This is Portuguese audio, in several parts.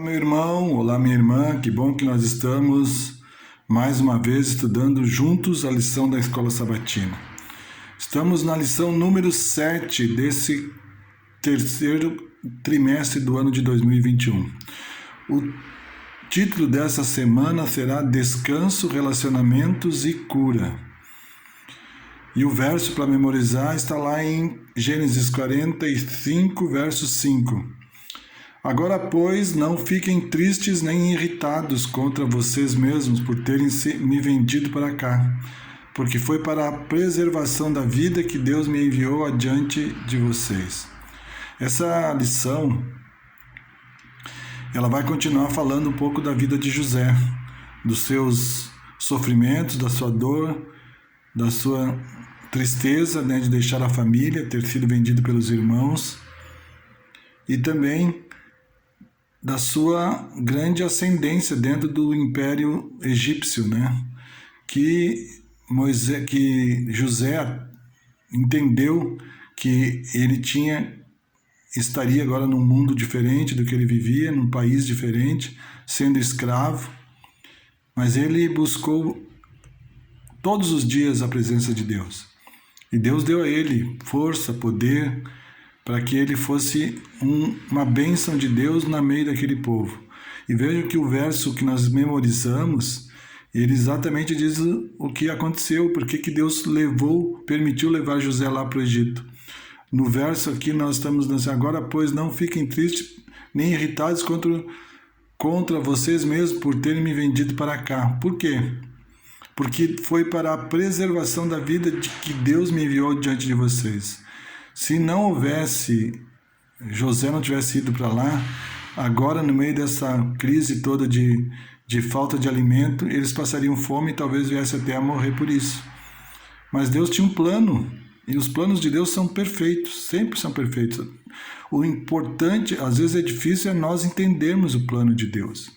Meu irmão, olá minha irmã, que bom que nós estamos mais uma vez estudando juntos a lição da Escola Sabatina. Estamos na lição número 7 desse terceiro trimestre do ano de 2021. O título dessa semana será Descanso, Relacionamentos e Cura. E o verso para memorizar está lá em Gênesis 45, verso 5. Agora, pois, não fiquem tristes nem irritados contra vocês mesmos por terem me vendido para cá, porque foi para a preservação da vida que Deus me enviou adiante de vocês. Essa lição, ela vai continuar falando um pouco da vida de José, dos seus sofrimentos, da sua dor, da sua tristeza, né, de deixar a família, ter sido vendido pelos irmãos, e também da sua grande ascendência dentro do Império Egípcio, né? Que José entendeu que ele estaria agora num mundo diferente do que ele vivia, num país diferente, sendo escravo, mas ele buscou todos os dias a presença de Deus. E Deus deu a ele força, poder, para que ele fosse uma bênção de Deus no meio daquele povo. E vejam que o verso que nós memorizamos, ele exatamente diz o que aconteceu, porque que Deus permitiu levar José lá para o Egito. No verso aqui nós estamos dizendo, agora pois não fiquem tristes nem irritados contra vocês mesmos por terem me vendido para cá. Por quê? Porque foi para a preservação da vida de que Deus me enviou diante de vocês. Se não houvesse, José não tivesse ido para lá, agora no meio dessa crise toda de falta de alimento, eles passariam fome e talvez viessem até a morrer por isso. Mas Deus tinha um plano, e os planos de Deus são perfeitos, sempre são perfeitos. O importante, às vezes é difícil, é nós entendermos o plano de Deus.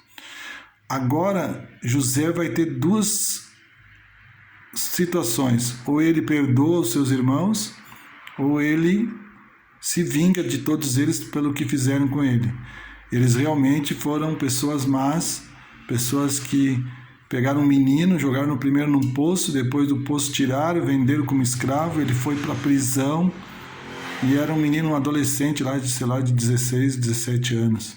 Agora, José vai ter duas situações, ou ele perdoa os seus irmãos, ou ele se vinga de todos eles pelo que fizeram com ele. Eles realmente foram pessoas más, pessoas que pegaram um menino, jogaram primeiro num poço, depois do poço tiraram, venderam como escravo, ele foi para a prisão, e era um menino, um adolescente lá de 16, 17 anos.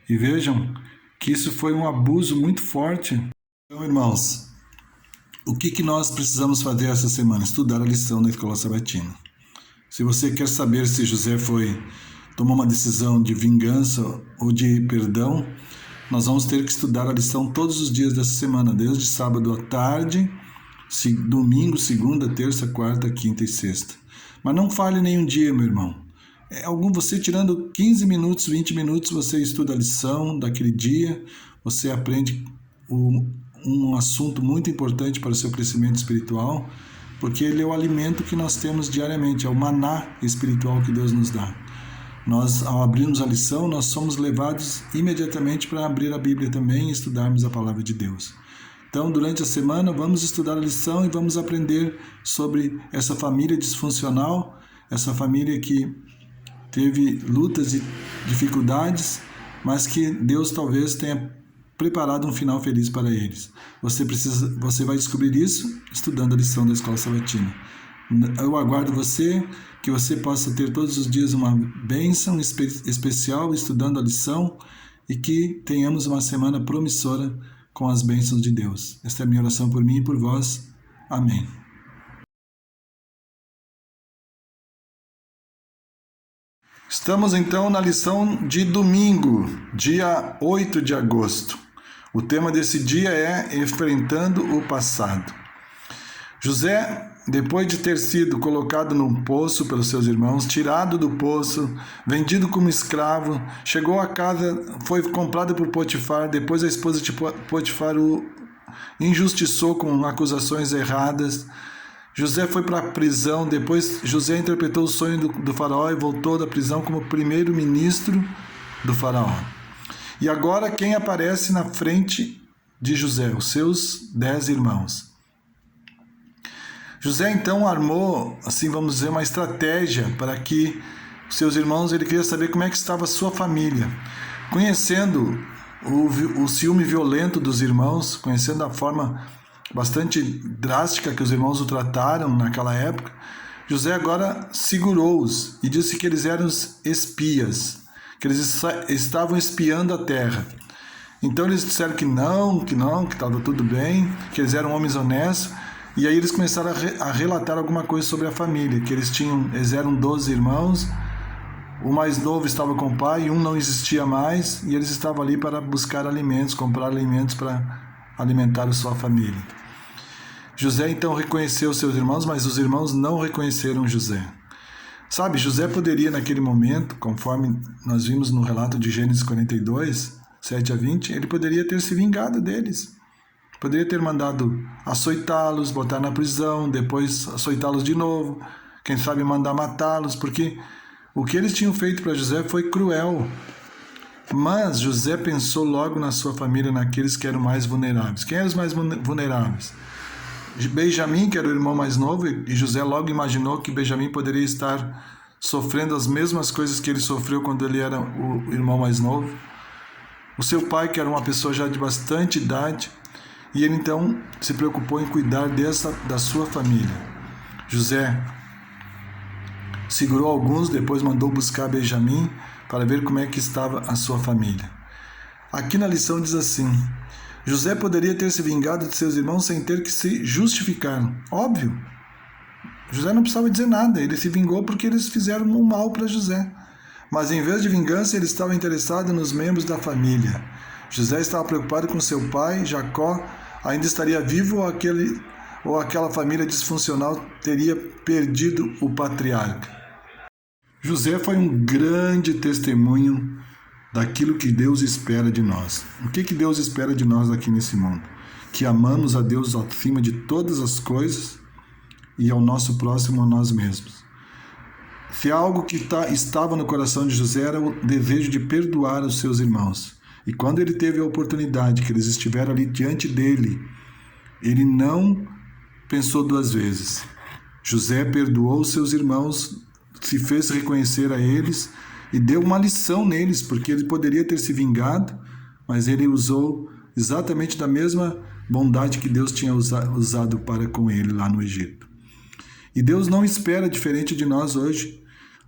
E vejam que isso foi um abuso muito forte. Então, irmãos, o que nós precisamos fazer essa semana? Estudar a lição da Escola Sabatina. Se você quer saber se José tomou uma decisão de vingança ou de perdão, nós vamos ter que estudar a lição todos os dias dessa semana, desde sábado à tarde, domingo, segunda, terça, quarta, quinta e sexta. Mas não falhe nenhum dia, meu irmão. Você tirando 15 minutos, 20 minutos, você estuda a lição daquele dia, você aprende um assunto muito importante para o seu crescimento espiritual, porque ele é o alimento que nós temos diariamente, é o maná espiritual que Deus nos dá. Nós, ao abrirmos a lição, nós somos levados imediatamente para abrir a Bíblia também e estudarmos a palavra de Deus. Então, durante a semana, vamos estudar a lição e vamos aprender sobre essa família disfuncional, essa família que teve lutas e dificuldades, mas que Deus talvez tenha preparado um final feliz para eles. Você vai descobrir isso estudando a lição da Escola Sabatina. Eu aguardo que você possa ter todos os dias uma bênção especial estudando a lição e que tenhamos uma semana promissora com as bênçãos de Deus. Esta é a minha oração por mim e por vós. Amém. Estamos então na lição de domingo, dia 8 de agosto. O tema desse dia é Enfrentando o Passado. José, depois de ter sido colocado num poço pelos seus irmãos, tirado do poço, vendido como escravo, chegou a casa, foi comprado por Potifar, depois a esposa de Potifar o injustiçou com acusações erradas. José foi para a prisão, depois José interpretou o sonho do faraó e voltou da prisão como primeiro-ministro do faraó. E agora quem aparece na frente de José? Os seus 10 irmãos. José então armou, assim vamos dizer, uma estratégia para que seus irmãos, ele queria saber como é que estava a sua família. Conhecendo o ciúme violento dos irmãos, conhecendo a forma bastante drástica que os irmãos o trataram naquela época, José agora segurou-os e disse que eles eram espias, que eles estavam espiando a terra. Então eles disseram que estava tudo bem, que eles eram homens honestos, e aí eles começaram a relatar alguma coisa sobre a família, que eles eram 12 irmãos, o mais novo estava com o pai, um não existia mais, e eles estavam ali para buscar alimentos, comprar alimentos para alimentar a sua família. José então reconheceu seus irmãos, mas os irmãos não reconheceram José. Sabe, José poderia naquele momento, conforme nós vimos no relato de Gênesis 42, 7 a 20, ele poderia ter se vingado deles. Poderia ter mandado açoitá-los, botar na prisão, depois açoitá-los de novo, quem sabe mandar matá-los, porque o que eles tinham feito para José foi cruel. Mas José pensou logo na sua família, naqueles que eram mais vulneráveis. Quem eram os mais vulneráveis? Benjamim, que era o irmão mais novo, e José logo imaginou que Benjamim poderia estar sofrendo as mesmas coisas que ele sofreu quando ele era o irmão mais novo. O seu pai, que era uma pessoa já de bastante idade, e ele então se preocupou em cuidar da sua família. José segurou alguns, depois mandou buscar Benjamim para ver como é que estava a sua família. Aqui na lição diz assim: José poderia ter se vingado de seus irmãos sem ter que se justificar. Óbvio. José não precisava dizer nada, ele se vingou porque eles fizeram um mal para José. Mas em vez de vingança, ele estava interessado nos membros da família. José estava preocupado com seu pai, Jacó ainda estaria vivo ou aquela família disfuncional teria perdido o patriarca. José foi um grande testemunho daquilo que Deus espera de nós. O que Deus espera de nós aqui nesse mundo? Que amamos a Deus acima de todas as coisas e ao nosso próximo a nós mesmos. Se algo que estava no coração de José era o desejo de perdoar os seus irmãos. E quando ele teve a oportunidade, que eles estiveram ali diante dele, ele não pensou duas vezes. José perdoou os seus irmãos, se fez reconhecer a eles e deu uma lição neles, porque ele poderia ter se vingado, mas ele usou exatamente da mesma bondade que Deus tinha usado para com ele lá no Egito. E Deus não espera diferente de nós hoje.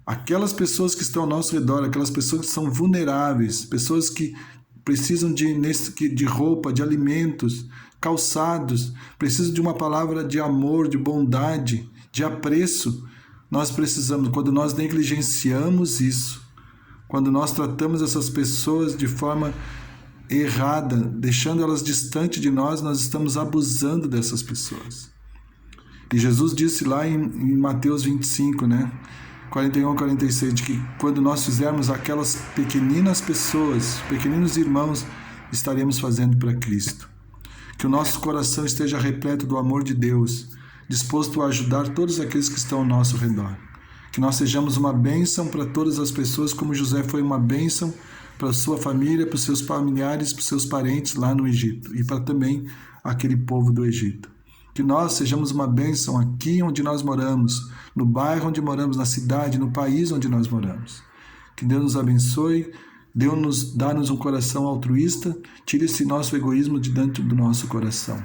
Aquelas pessoas que estão ao nosso redor, aquelas pessoas que são vulneráveis, pessoas que precisam de roupa, de alimentos, calçados, precisam de uma palavra de amor, de bondade, de apreço. Nós precisamos, quando nós negligenciamos isso, quando nós tratamos essas pessoas de forma errada, deixando elas distante de nós estamos abusando dessas pessoas. E Jesus disse lá em Mateus 25, 41 a 46, de que quando nós fizermos aquelas pequeninas pessoas, pequeninos irmãos, estaremos fazendo para Cristo. Que o nosso coração esteja repleto do amor de Deus, disposto a ajudar todos aqueles que estão ao nosso redor. Que nós sejamos uma bênção para todas as pessoas, como José foi uma bênção para a sua família, para os seus familiares, para os seus parentes lá no Egito e para também aquele povo do Egito. Que nós sejamos uma bênção aqui onde nós moramos, no bairro onde moramos, na cidade, no país onde nós moramos. Que Deus nos abençoe, dá-nos um coração altruísta, tire esse nosso egoísmo de dentro do nosso coração.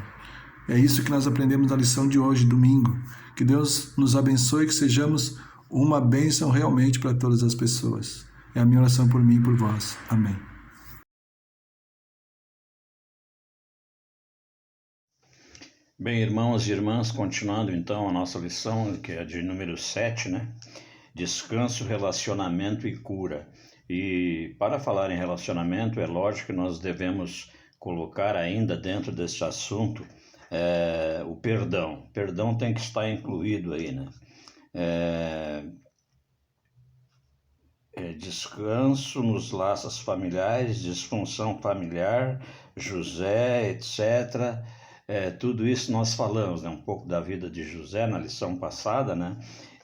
É isso que nós aprendemos na lição de hoje, domingo. Que Deus nos abençoe, que sejamos uma bênção realmente para todas as pessoas. É a minha oração por mim e por vós. Amém. Bem, irmãos e irmãs, continuando então a nossa lição, que é de número 7, Descanso, relacionamento e cura. E para falar em relacionamento, é lógico que nós devemos colocar ainda dentro deste assunto o perdão. O perdão tem que estar incluído aí, descanso nos laços familiares, disfunção familiar, José, etc. Tudo isso nós falamos, um pouco da vida de José na lição passada,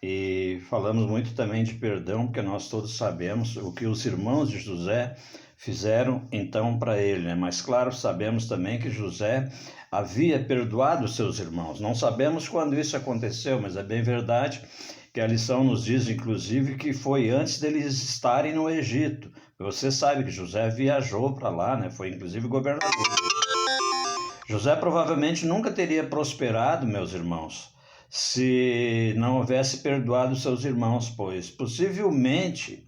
E falamos muito também de perdão, porque nós todos sabemos o que os irmãos de José fizeram então para ele, Mas claro, sabemos também que José havia perdoado seus irmãos. Não sabemos quando isso aconteceu, mas é bem verdade que a lição nos diz, inclusive, que foi antes deles estarem no Egito, Você sabe que José viajou para lá, né? Foi inclusive governador. José provavelmente nunca teria prosperado, meus irmãos, se não houvesse perdoado seus irmãos, pois possivelmente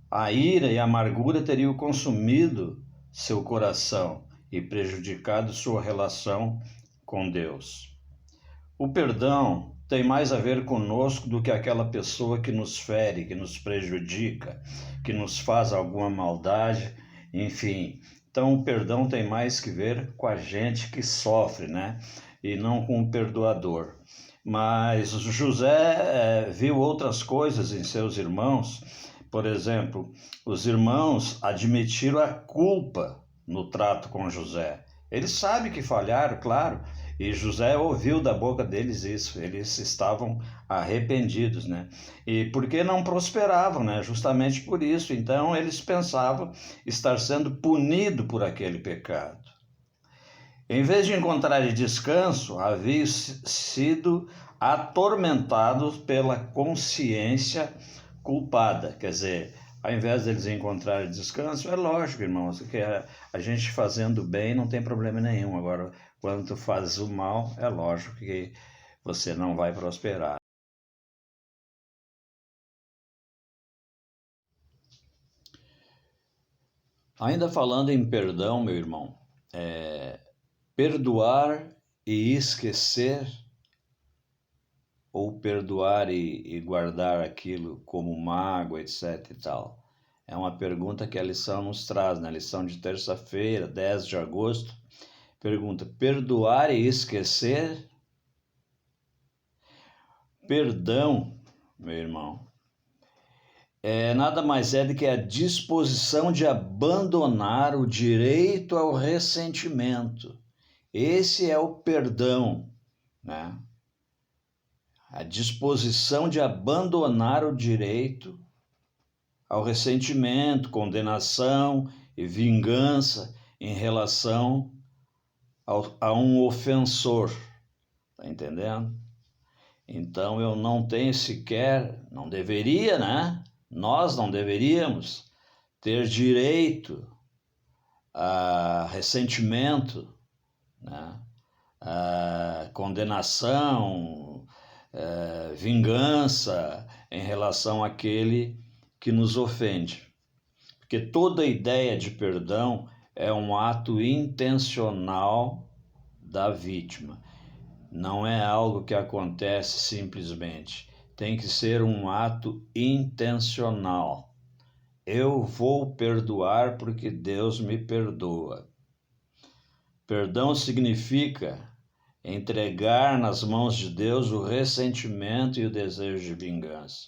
a ira e a amargura teriam consumido seu coração e prejudicado sua relação com Deus. O perdão tem mais a ver conosco do que aquela pessoa que nos fere, que nos prejudica, que nos faz alguma maldade, enfim. Então o perdão tem mais que ver com a gente que sofre, né? E não com o perdoador. Mas José viu outras coisas em seus irmãos. Por exemplo, os irmãos admitiram a culpa no trato com José. Eles sabem que falharam, claro, e José ouviu da boca deles isso, eles estavam arrependidos, né? E porque não prosperavam, né? Justamente por isso. Então eles pensavam estar sendo punido por aquele pecado. Em vez de encontrar descanso, haviam sido atormentados pela consciência culpada. Quer dizer, ao invés deles encontrarem descanso, é lógico, irmãos, que a gente fazendo bem não tem problema nenhum. Agora, quando tu fazes o mal, é lógico que você não vai prosperar. Ainda falando em perdão, meu irmão, perdoar e esquecer, ou perdoar e guardar aquilo como mágoa, etc e tal? É uma pergunta que a lição nos traz, na lição de terça-feira, 10 de agosto. Pergunta: perdoar e esquecer? Perdão, meu irmão, nada mais é do que a disposição de abandonar o direito ao ressentimento. Esse é o perdão, né? A disposição de abandonar o direito ao ressentimento, condenação e vingança em relação a um ofensor. Tá entendendo? Então eu não tenho sequer, não deveria, né? Nós não deveríamos ter direito a ressentimento, né? A condenação, vingança em relação àquele que nos ofende. Porque toda ideia de perdão é um ato intencional da vítima. Não é algo que acontece simplesmente. Tem que ser um ato intencional. Eu vou perdoar porque Deus me perdoa. Perdão significa entregar nas mãos de Deus o ressentimento e o desejo de vingança.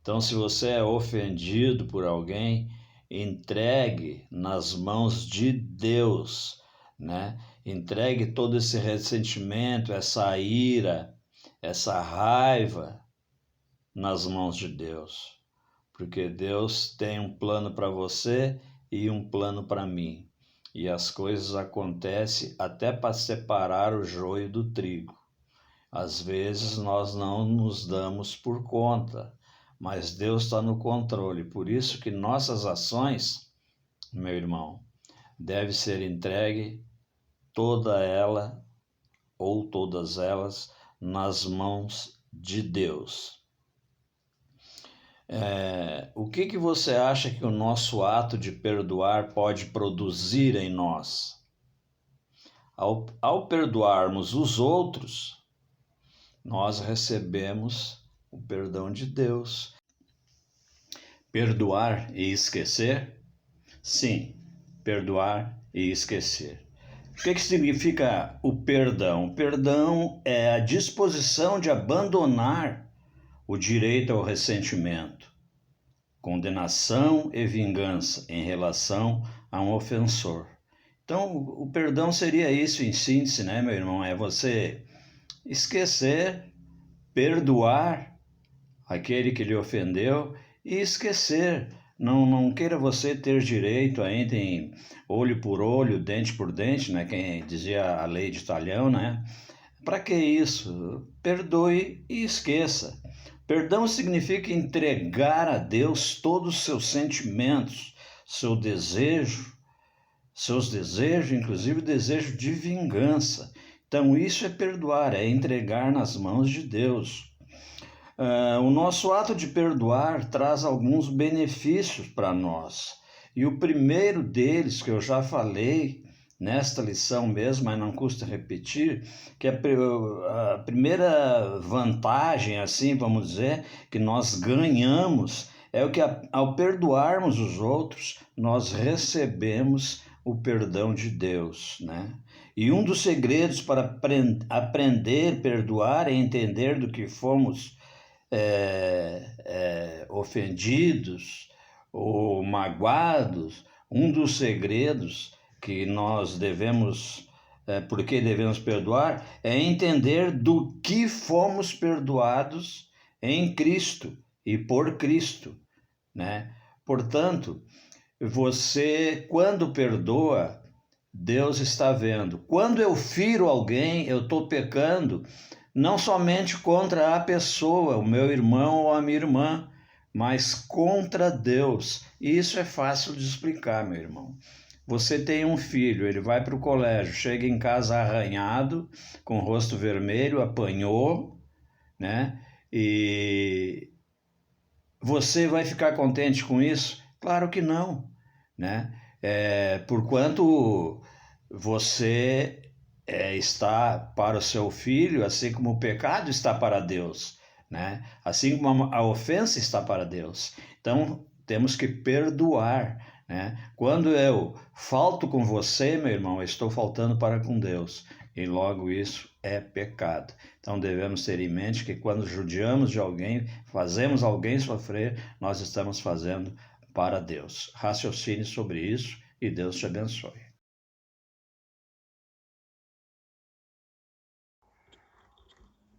Então, se você é ofendido por alguém, entregue nas mãos de Deus, né? Entregue todo esse ressentimento, essa ira, essa raiva nas mãos de Deus. Porque Deus tem um plano para você e um plano para mim. E as coisas acontecem até para separar o joio do trigo. Às vezes nós não nos damos por conta, mas Deus está no controle. Por isso que nossas ações, meu irmão, deve ser entregue toda ela ou todas elas nas mãos de Deus. O que você acha que o nosso ato de perdoar pode produzir em nós? Ao perdoarmos os outros, nós recebemos o perdão de Deus. Perdoar e esquecer? Sim, perdoar e esquecer. O que significa o perdão? O perdão é a disposição de abandonar o direito ao ressentimento, condenação e vingança em relação a um ofensor. Então, o perdão seria isso em síntese, né, meu irmão? É você esquecer, perdoar aquele que lhe ofendeu e esquecer. Não queira você ter direito ainda em olho por olho, dente por dente, né? Quem dizia a lei de Talhão, né? Para que isso? Perdoe e esqueça. Perdão significa entregar a Deus todos os seus sentimentos, seu desejo, seus desejos, inclusive o desejo de vingança. Então, isso é perdoar, é entregar nas mãos de Deus. O nosso ato de perdoar traz alguns benefícios para nós. E o primeiro deles, que eu já falei nesta lição mesmo, mas não custa repetir, que a primeira vantagem, assim vamos dizer, que nós ganhamos é o que ao perdoarmos os outros, nós recebemos o perdão de Deus, né? E um dos segredos para aprender a perdoar é entender do que fomos ofendidos ou magoados. Um dos segredos que nós devemos, porque devemos perdoar, é entender do que fomos perdoados em Cristo e por Cristo, né? Portanto, você, quando perdoa, Deus está vendo. Quando eu firo alguém, eu estou pecando não somente contra a pessoa, o meu irmão ou a minha irmã, mas contra Deus. E isso é fácil de explicar, meu irmão. Você tem um filho, ele vai para o colégio, chega em casa arranhado, com o rosto vermelho, apanhou, né? E você vai ficar contente com isso? Claro que não, né? Porquanto você está para o seu filho, assim como o pecado está para Deus, né? Assim como a ofensa está para Deus. Então, temos que perdoar, né? Quando eu falto com você, meu irmão, eu estou faltando para com Deus. E logo isso é pecado. Então devemos ter em mente que quando judiamos de alguém, fazemos alguém sofrer, nós estamos fazendo para Deus. Raciocine sobre isso e Deus te abençoe.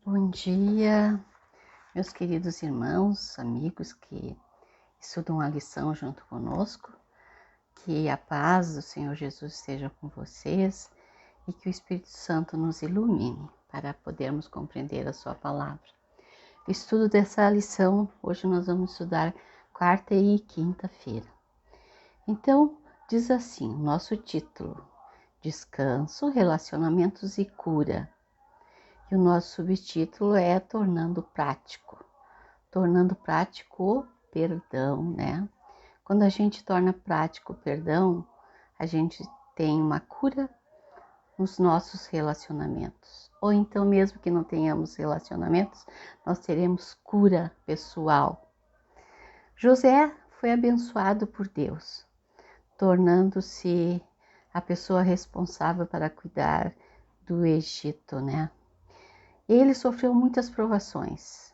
Bom dia, meus queridos irmãos, amigos que estudam a lição junto conosco. Que a paz do Senhor Jesus esteja com vocês e que o Espírito Santo nos ilumine para podermos compreender a sua palavra. O estudo dessa lição, hoje nós vamos estudar quarta e quinta-feira. Então, diz assim, o nosso título: Descanso, Relacionamentos e Cura. E o nosso subtítulo é Tornando prático o perdão, né? Quando a gente torna prático o perdão, a gente tem uma cura nos nossos relacionamentos. Ou então, mesmo que não tenhamos relacionamentos, nós teremos cura pessoal. José foi abençoado por Deus, tornando-se a pessoa responsável para cuidar do Egito, né? Ele sofreu muitas provações,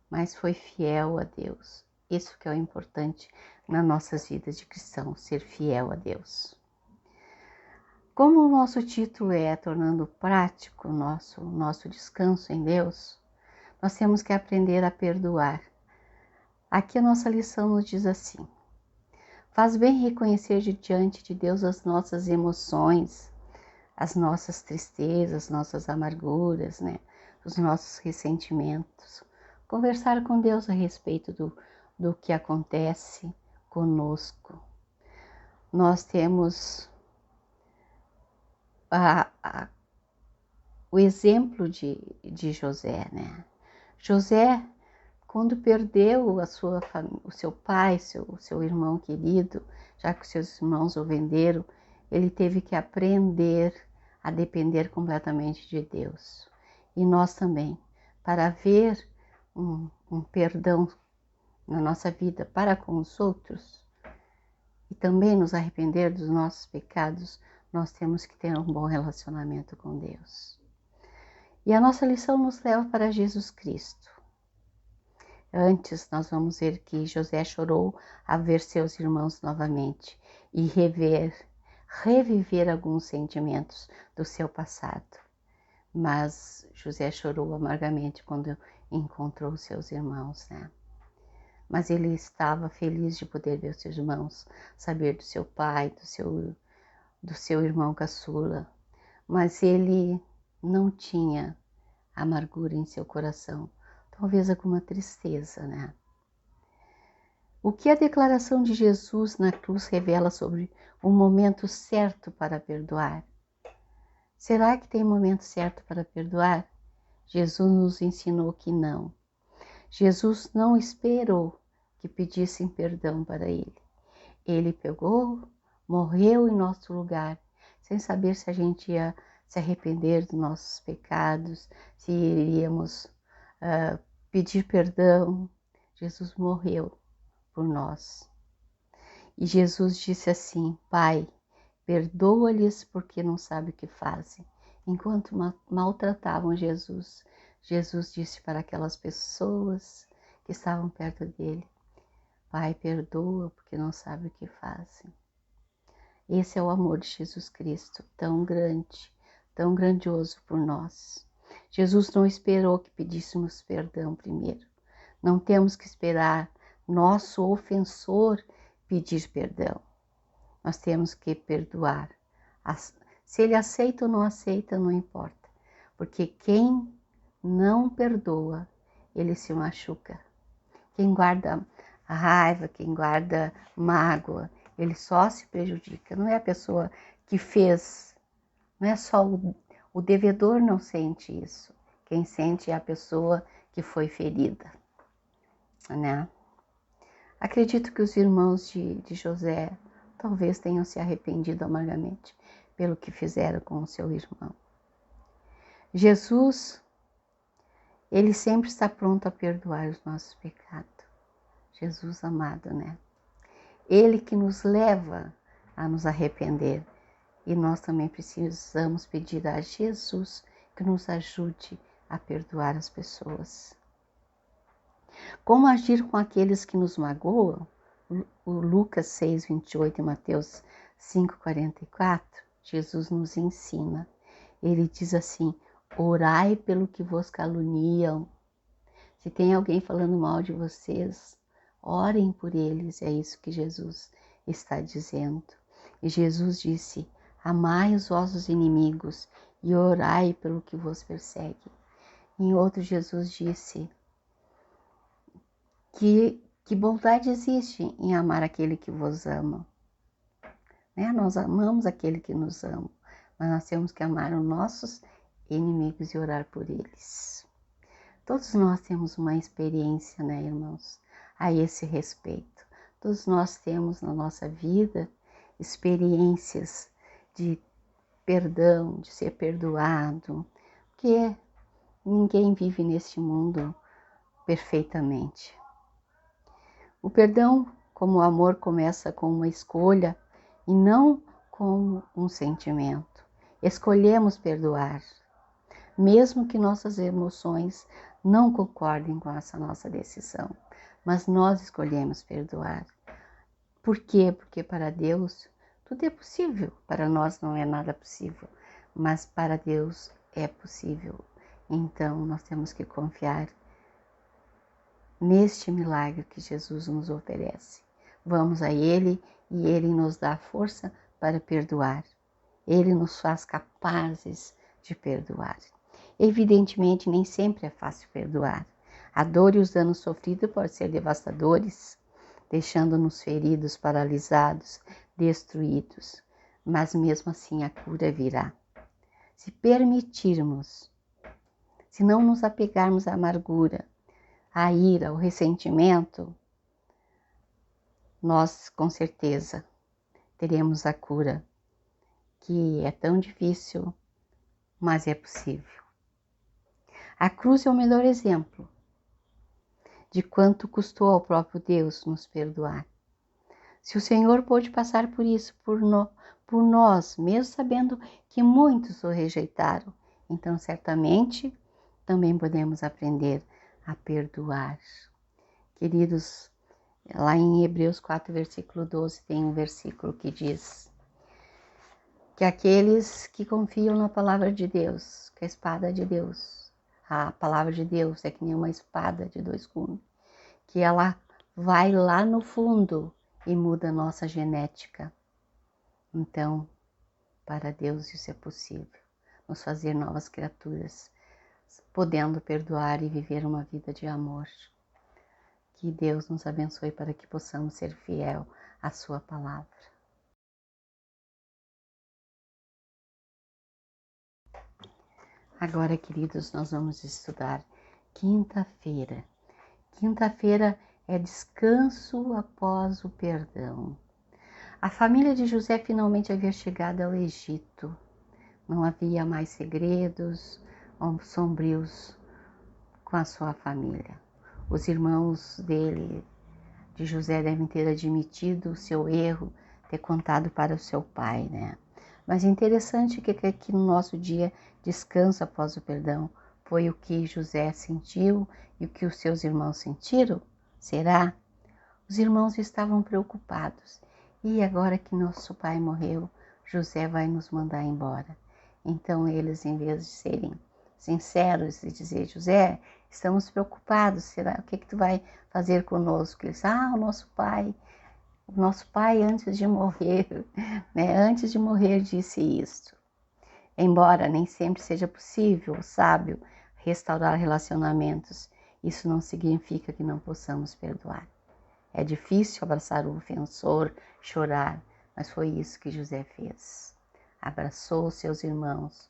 mas foi fiel a Deus. Isso que é o importante nas nossas vidas de cristão, ser fiel a Deus. Como o nosso título é Tornando prático o nosso descanso em Deus, nós temos que aprender a perdoar. Aqui a nossa lição nos diz assim: faz bem reconhecer diante de Deus as nossas emoções, as nossas tristezas, as nossas amarguras, né? Os nossos ressentimentos. Conversar com Deus a respeito do que acontece conosco. Nós temos o exemplo de José, né? José, quando perdeu o seu pai, seu irmão querido, já que os seus irmãos o venderam, ele teve que aprender a depender completamente de Deus. E nós também, para ver um perdão na nossa vida para com os outros e também nos arrepender dos nossos pecados, nós temos que ter um bom relacionamento com Deus. E a nossa lição nos leva para Jesus Cristo. Antes, nós vamos ver que José chorou a ver seus irmãos novamente e reviver alguns sentimentos do seu passado. Mas José chorou amargamente quando encontrou seus irmãos, né? Mas ele estava feliz de poder ver os seus irmãos, saber do seu pai, do seu irmão caçula. Mas ele não tinha amargura em seu coração, talvez alguma tristeza, né? O que a declaração de Jesus na cruz revela sobre o momento certo para perdoar? Será que tem momento certo para perdoar? Jesus nos ensinou que não. Jesus não esperou que pedissem perdão para ele. Ele pegou, morreu em nosso lugar, sem saber se a gente ia se arrepender dos nossos pecados, se iríamos pedir perdão. Jesus morreu por nós. E Jesus disse assim: Pai, perdoa-lhes porque não sabem o que fazem. Enquanto maltratavam Jesus, Jesus disse para aquelas pessoas que estavam perto dele: Pai, perdoa porque não sabem o que fazem. Esse é o amor de Jesus Cristo, tão grande, tão grandioso por nós. Jesus não esperou que pedíssemos perdão primeiro. Não temos que esperar nosso ofensor pedir perdão. Nós temos que perdoar. Se ele aceita ou não aceita, não importa. Porque quem não perdoa, ele se machuca. Quem guarda a raiva, quem guarda mágoa, ele só se prejudica. Não é a pessoa que fez, não é só o devedor não sente isso. Quem sente é a pessoa que foi ferida, né? Acredito que os irmãos de José talvez tenham se arrependido amargamente pelo que fizeram com o seu irmão. Jesus, ele sempre está pronto a perdoar os nossos pecados. Jesus amado, né? Ele que nos leva a nos arrepender. E nós também precisamos pedir a Jesus que nos ajude a perdoar as pessoas. Como agir com aqueles que nos magoam? O Lucas 6:28 e Mateus 5:44, Jesus nos ensina. Ele diz assim: orai pelo que vos caluniam. Se tem alguém falando mal de vocês, orem por eles. É isso que Jesus está dizendo. E Jesus disse: amai os vossos inimigos e orai pelo que vos persegue. Em outro, Jesus disse que bondade existe em amar aquele que vos ama. Né? Nós amamos aquele que nos ama, mas nós temos que amar os nossos inimigos e orar por eles. Todos nós temos uma experiência, né, irmãos, a esse respeito. Todos nós temos na nossa vida experiências de perdão, de ser perdoado, porque ninguém vive neste mundo perfeitamente. O perdão, como o amor, começa com uma escolha e não como um sentimento. Escolhemos perdoar, mesmo que nossas emoções não concordem com essa nossa decisão, mas nós escolhemos perdoar. Por quê? Porque para Deus tudo é possível. Para nós não é nada possível, mas para Deus é possível. Então nós temos que confiar neste milagre que Jesus nos oferece. Vamos a Ele e Ele nos dá força para perdoar. Ele nos faz capazes de perdoar. Evidentemente, nem sempre é fácil perdoar. A dor e os danos sofridos podem ser devastadores, deixando-nos feridos, paralisados, destruídos. Mas mesmo assim a cura virá. Se permitirmos, se não nos apegarmos à amargura, à ira, ao ressentimento, nós com certeza teremos a cura, que é tão difícil, mas é possível. A cruz é o melhor exemplo de quanto custou ao próprio Deus nos perdoar. Se o Senhor pôde passar por isso por nós, mesmo sabendo que muitos o rejeitaram, então certamente também podemos aprender a perdoar. Queridos, lá em Hebreus 4, versículo 12, tem um versículo que diz que aqueles que confiam na palavra de Deus, que a espada de Deus, a palavra de Deus é que nem uma espada de dois gumes, que ela vai lá no fundo e muda a nossa genética. Então, para Deus isso é possível, nos fazer novas criaturas, podendo perdoar e viver uma vida de amor. Que Deus nos abençoe para que possamos ser fiel à sua palavra. Agora, queridos, nós vamos estudar quinta-feira. Quinta-feira é descanso após o perdão. A família de José finalmente havia chegado ao Egito. Não havia mais segredos sombrios com a sua família. Os irmãos de José, devem ter admitido o seu erro, ter contado para o seu pai, né? Mas interessante que aqui no nosso dia, descanso após o perdão, foi o que José sentiu e o que os seus irmãos sentiram? Será? Os irmãos estavam preocupados. E agora que nosso pai morreu, José vai nos mandar embora. Então eles, em vez de serem sinceros e dizer, José, estamos preocupados, será? O que tu vai fazer conosco? Eles, o nosso pai antes de morrer, né? Antes de morrer disse isto. Embora nem sempre seja possível, sábio, restaurar relacionamentos, isso não significa que não possamos perdoar. É difícil abraçar o ofensor, chorar, mas foi isso que José fez. Abraçou seus irmãos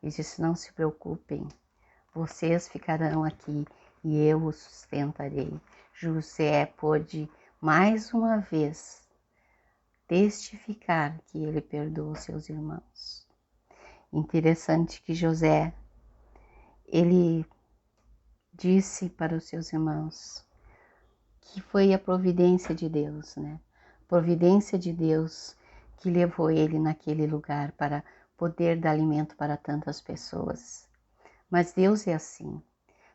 e disse, não se preocupem, vocês ficarão aqui e eu os sustentarei. José pôde, mais uma vez, testificar que ele perdoou seus irmãos. Interessante que José, ele disse para os seus irmãos que foi a providência de Deus, né? Providência de Deus que levou ele naquele lugar para poder dar alimento para tantas pessoas. Mas Deus é assim.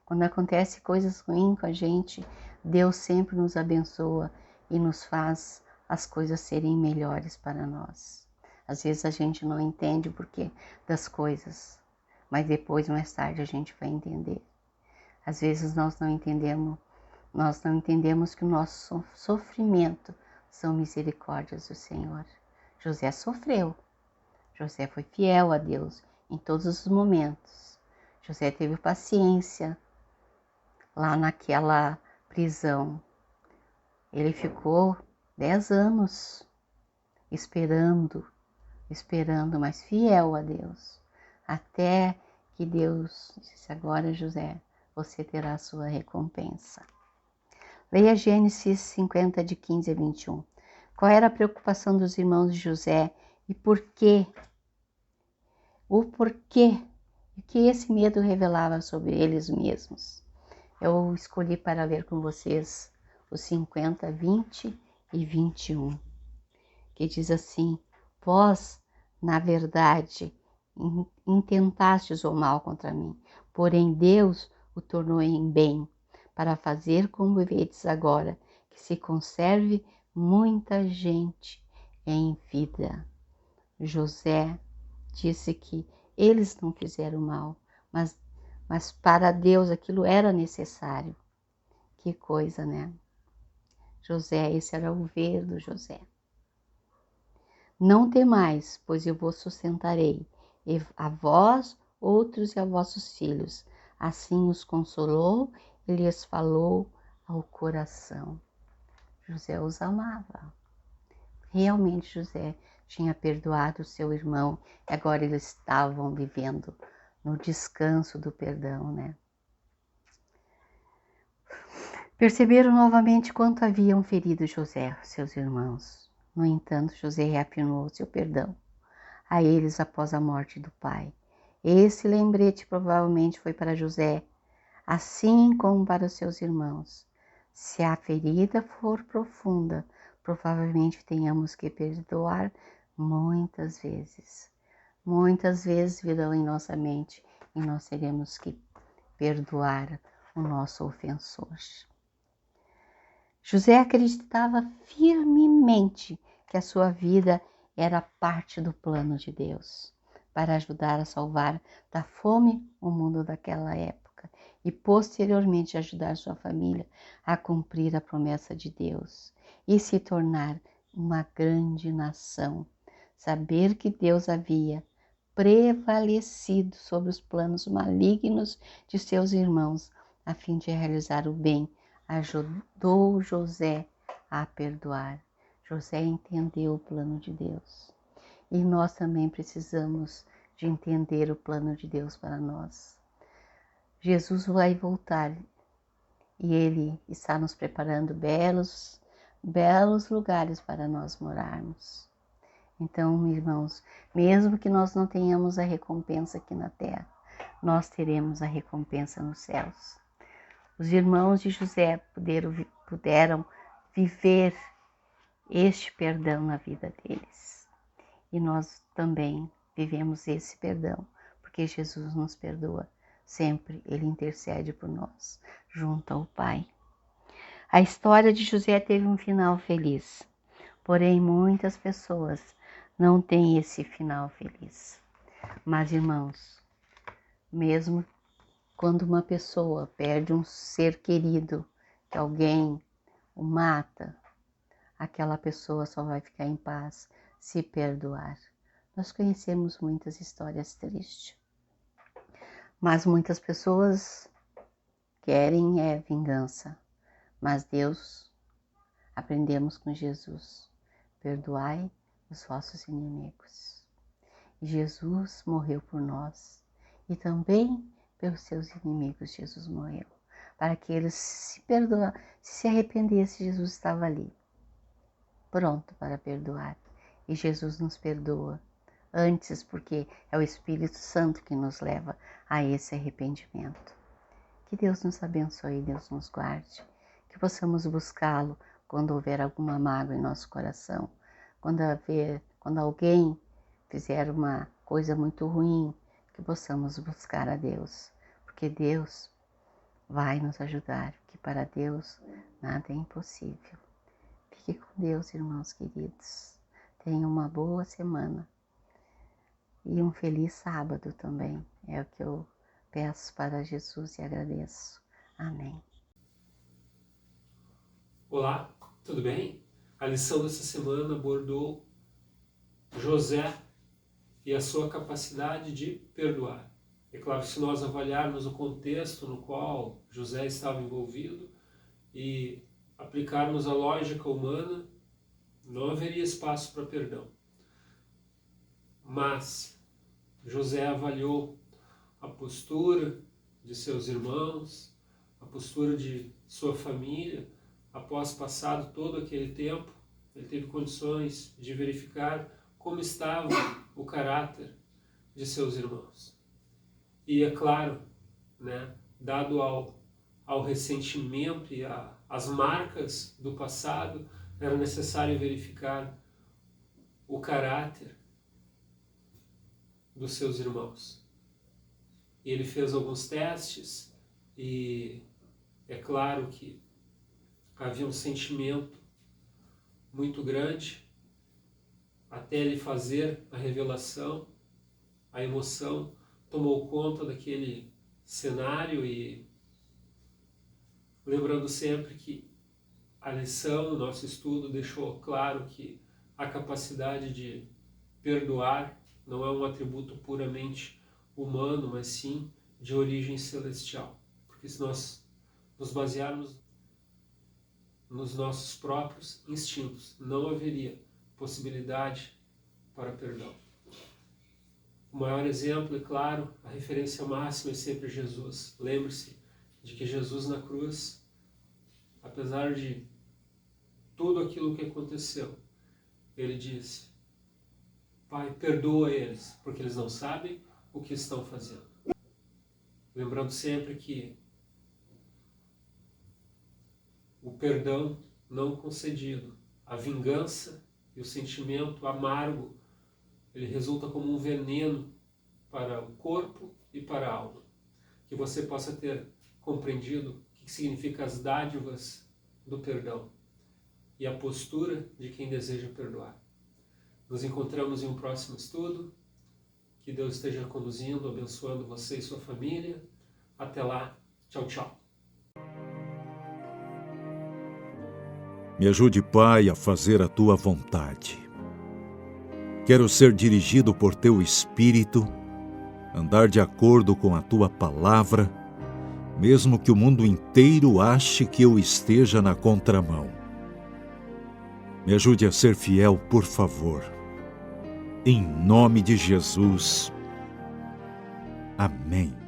Quando acontece coisas ruins com a gente, Deus sempre nos abençoa e nos faz as coisas serem melhores para nós. Às vezes a gente não entende o porquê das coisas, mas depois, mais tarde, a gente vai entender. Às vezes nós não entendemos que o nosso sofrimento são misericórdias do Senhor. José sofreu. José foi fiel a Deus em todos os momentos. José teve paciência lá naquela prisão. Ele ficou 10 anos esperando, mas fiel a Deus. Até que Deus disse, agora José, você terá a sua recompensa. Leia Gênesis 50, de 15 a 21. Qual era a preocupação dos irmãos de José e por quê? O porquê? O que esse medo revelava sobre eles mesmos? Eu escolhi para ler com vocês os 50, 20 e 21, que diz assim, vós, na verdade, intentastes o mal contra mim, porém Deus o tornou em bem, para fazer como vedes agora, que se conserve muita gente em vida. José disse que eles não fizeram mal, mas para Deus aquilo era necessário. Que coisa, né? José, esse era o ver do José. Não temais, pois eu vos sustentarei, e a vós, outros e a vossos filhos. Assim os consolou e lhes falou ao coração. José os amava. Realmente José tinha perdoado seu irmão e agora eles estavam vivendo no descanso do perdão, né? Perceberam novamente quanto haviam ferido José, seus irmãos. No entanto, José reafirmou seu perdão a eles após a morte do pai. Esse lembrete provavelmente foi para José, assim como para os seus irmãos. Se a ferida for profunda, provavelmente tenhamos que perdoar muitas vezes. Muitas vezes virão em nossa mente e nós teremos que perdoar o nosso ofensor. José acreditava firmemente que a sua vida era parte do plano de Deus para ajudar a salvar da fome o mundo daquela época e posteriormente ajudar sua família a cumprir a promessa de Deus e se tornar uma grande nação. Saber que Deus havia prevalecido sobre os planos malignos de seus irmãos, a fim de realizar o bem, ajudou José a perdoar. José entendeu o plano de Deus. E nós também precisamos de entender o plano de Deus para nós. Jesus vai voltar e Ele está nos preparando belos lugares para nós morarmos. Então, irmãos, mesmo que nós não tenhamos a recompensa aqui na terra, nós teremos a recompensa nos céus. Os irmãos de José puderam viver este perdão na vida deles. E nós também vivemos esse perdão, porque Jesus nos perdoa sempre, Ele intercede por nós, junto ao Pai. A história de José teve um final feliz, porém muitas pessoas não têm esse final feliz. Mas, irmãos, mesmo quando uma pessoa perde um ser querido, que alguém o mata, aquela pessoa só vai ficar em paz se perdoar. Nós conhecemos muitas histórias tristes, mas muitas pessoas querem vingança. Mas Deus, aprendemos com Jesus, perdoai os vossos inimigos. E Jesus morreu por nós e também pelos seus inimigos Jesus morreu, para que eles se arrependessem. Jesus estava ali, pronto para perdoar. E Jesus nos perdoa antes, porque é o Espírito Santo que nos leva a esse arrependimento. Que Deus nos abençoe, Deus nos guarde, que possamos buscá-lo quando houver alguma mágoa em nosso coração, quando alguém fizer uma coisa muito ruim, que possamos buscar a Deus, porque Deus vai nos ajudar, porque para Deus nada é impossível. Fique com Deus, irmãos queridos. Tenham uma boa semana e um feliz sábado também. É o que eu peço para Jesus e agradeço. Amém. Olá, tudo bem? A lição dessa semana abordou José e a sua capacidade de perdoar. É claro, se nós avaliarmos o contexto no qual José estava envolvido e aplicarmos a lógica humana, não haveria espaço para perdão. Mas José avaliou a postura de seus irmãos, a postura de sua família. Após passado todo aquele tempo, ele teve condições de verificar como estava o caráter de seus irmãos. E é claro, dado ao ressentimento e às marcas do passado, era necessário verificar o caráter dos seus irmãos. E ele fez alguns testes e é claro que havia um sentimento muito grande até ele fazer a revelação. A emoção tomou conta daquele cenário e lembrando sempre que a lição, o nosso estudo deixou claro que a capacidade de perdoar não é um atributo puramente humano, mas sim de origem celestial. Porque se nós nos basearmos nos nossos próprios instintos, não haveria possibilidade para perdão. O maior exemplo, é claro, a referência máxima é sempre Jesus. Lembre-se de que Jesus na cruz, apesar de tudo aquilo que aconteceu, ele disse: Pai, perdoa eles, porque eles não sabem o que estão fazendo. Lembrando sempre que o perdão não concedido, a vingança e o sentimento amargo, ele resulta como um veneno para o corpo e para a alma. Que você possa ter compreendido o que significa as dádivas do perdão e a postura de quem deseja perdoar. Nos encontramos em um próximo estudo. Que Deus esteja conduzindo, abençoando você e sua família. Até lá. Tchau, tchau. Me ajude, Pai, a fazer a Tua vontade. Quero ser dirigido por Teu Espírito, andar de acordo com a Tua palavra, mesmo que o mundo inteiro ache que eu esteja na contramão. Me ajude a ser fiel, por favor. Em nome de Jesus. Amém.